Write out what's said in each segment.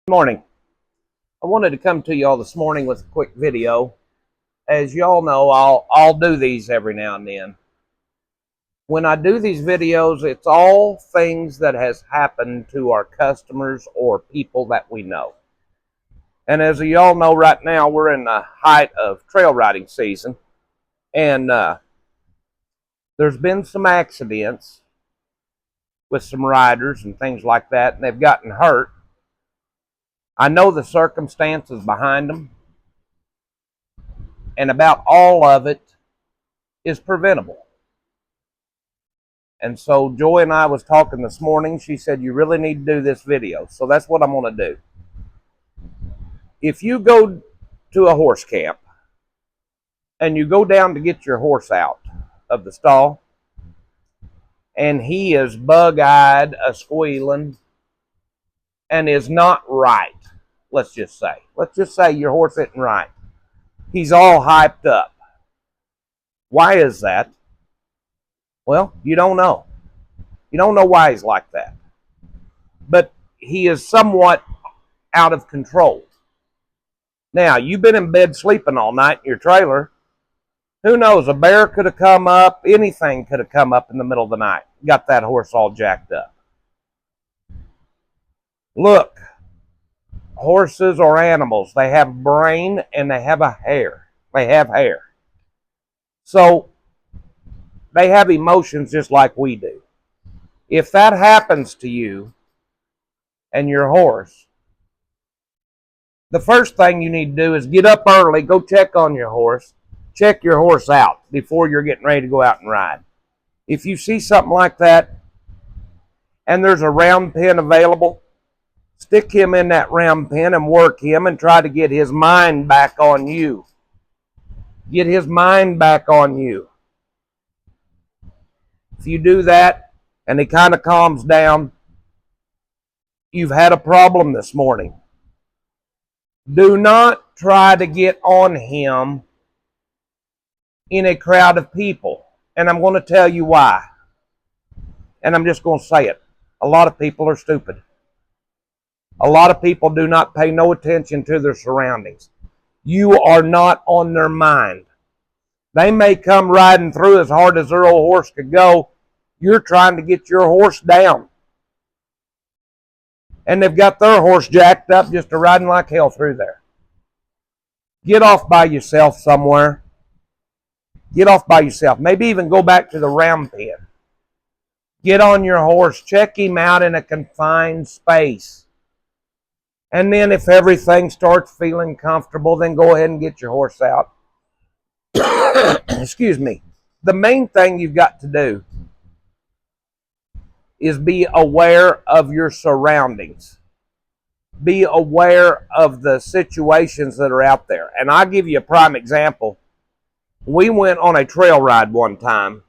Good morning. I wanted to come to y'all this morning with a quick video. As y'all know, I'll do these every now and then. When I do these videos, it's all things that has happened to our customers or people that we know. And as y'all know, right now we're in the height of trail riding season, and there's been some accidents with some riders and things like that, and they've gotten hurt. I know the circumstances behind them, and about all of it is preventable. And so Joy and I was talking this morning. She said, you really need to do this video. So that's what I'm going to do. If you go to a horse camp and you go down to get your horse out of the stall and he is bug-eyed, a-squealing, and is not right, let's just say your horse isn't right. He's all hyped up. Why is that? Well, you don't know. You don't know why he's like that. But he is somewhat out of control. Now, you've been in bed sleeping all night in your trailer. Who knows? A bear could have come up. Anything could have come up in the middle of the night. Got that horse all jacked up. Look, horses are animals. They have brain and they have a hair. They have hair. So, they have emotions just like we do. If that happens to you and your horse, the first thing you need to do is get up early, go check on your horse, check your horse out before you're getting ready to go out and ride. If you see something like that and there's a round pen available, stick him in that round pen and work him and try to get his mind back on you. Get his mind back on you. If you do that and he kind of calms down, you've had a problem this morning. Do not try to get on him in a crowd of people. And I'm going to tell you why. And I'm just going to say it. A lot of people are stupid. A lot of people do not pay no attention to their surroundings. You are not on their mind. They may come riding through as hard as their old horse could go. You're trying to get your horse down. And they've got their horse jacked up just riding like hell through there. Get off by yourself somewhere. Get off by yourself. Maybe even go back to the round pen. Get on your horse. Check him out in a confined space. And then if everything starts feeling comfortable, then go ahead and get your horse out. Excuse me. The main thing you've got to do is be aware of your surroundings. Be aware of the situations that are out there. And I'll give you a prime example. We went on a trail ride one time.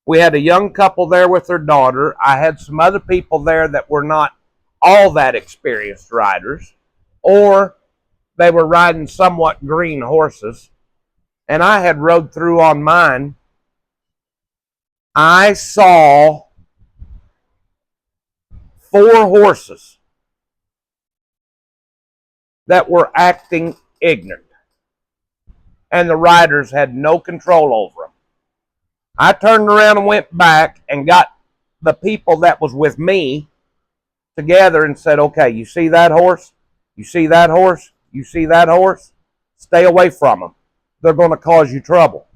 We had a young couple there with their daughter. I had some other people there that were not all that experienced riders, or they were riding somewhat green horses. And I had rode through on mine. I saw 4 horses that were acting ignorant. And the riders had no control over them. I turned around and went back and got the people that was with me together and said, okay, you see that horse? You see that horse? You see that horse? Stay away from them. They're going to cause you trouble.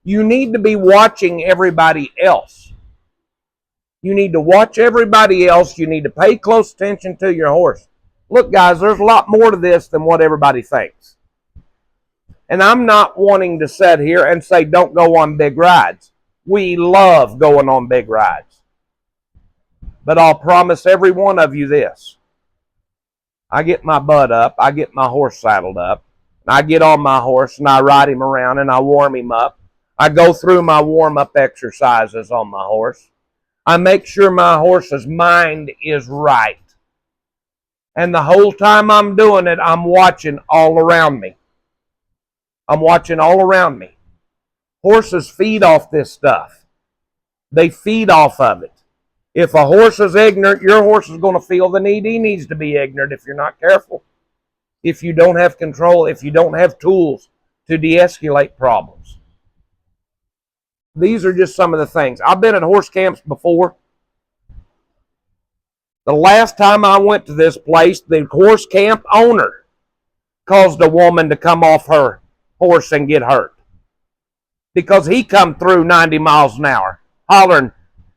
You need to be watching everybody else. You need to watch everybody else. You need to pay close attention to your horse. Look, guys, there's a lot more to this than what everybody thinks. And I'm not wanting to sit here and say don't go on big rides. We love going on big rides. But I'll promise every one of you this. I get my butt up. I get my horse saddled up. And I get on my horse and I ride him around and I warm him up. I go through my warm-up exercises on my horse. I make sure my horse's mind is right. And the whole time I'm doing it, I'm watching all around me. I'm watching all around me. Horses feed off this stuff. They feed off of it. If a horse is ignorant, your horse is going to feel the need he needs to be ignorant if you're not careful. If you don't have control, if you don't have tools to de-escalate problems. These are just some of the things. I've been at horse camps before. The last time I went to this place, the horse camp owner caused a woman to come off her horse and get hurt. Because he come through 90 miles an hour, hollering,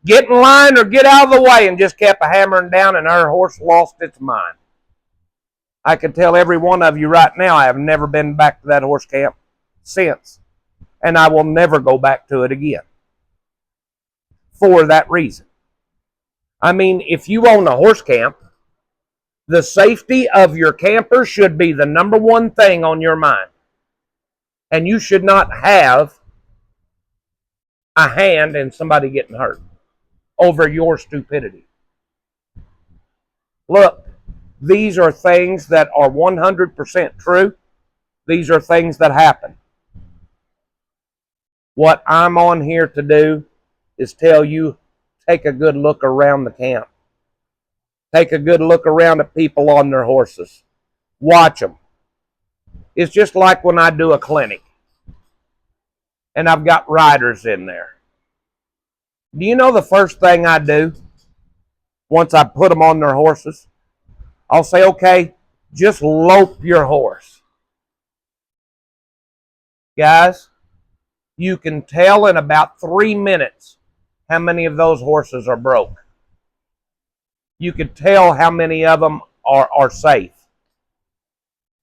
"Get in line or get out of the way," and just kept hammering down, and her horse lost its mind. I can tell every one of you right now, I have never been back to that horse camp since. And I will never go back to it again. For that reason. I mean, if you own a horse camp, the safety of your camper should be the number one thing on your mind. And you should not have a hand in somebody getting hurt over your stupidity. Look, these are things that are 100% true. These are things that happen. What I'm on here to do is tell you, take a good look around the camp. Take a good look around at people on their horses. Watch them. It's just like when I do a clinic and I've got riders in there. Do you know the first thing I do once I put them on their horses? I'll say, okay, just lope your horse. Guys, you can tell in about 3 minutes how many of those horses are broke. You can tell how many of them are safe.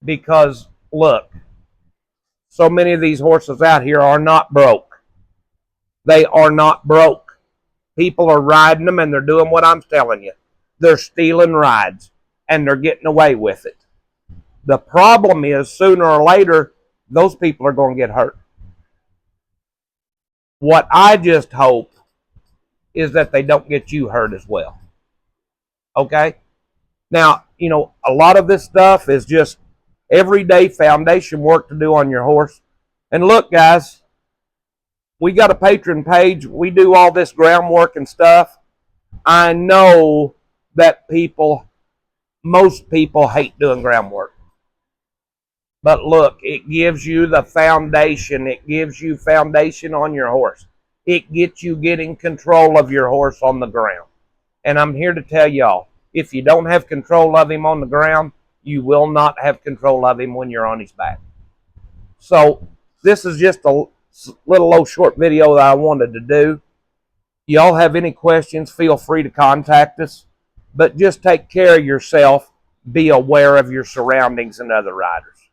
Because, look, so many of these horses out here are not broke. They are not broke. People are riding them and they're doing what I'm telling you. They're stealing rides and they're getting away with it. The problem is, sooner or later, those people are going to get hurt. What I just hope is that they don't get you hurt as well. Okay? Now, you know, a lot of this stuff is just everyday foundation work to do on your horse. And look, guys, we got a Patreon page. We do all this groundwork and stuff. I know that most people hate doing groundwork. But look, it gives you the foundation. It gives you foundation on your horse. It gets you getting control of your horse on the ground. And I'm here to tell y'all, if you don't have control of him on the ground, you will not have control of him when you're on his back. So this is just a little old short video that I wanted to do. Y'all have any questions, feel free to contact us. But just take care of yourself. Be aware of your surroundings and other riders.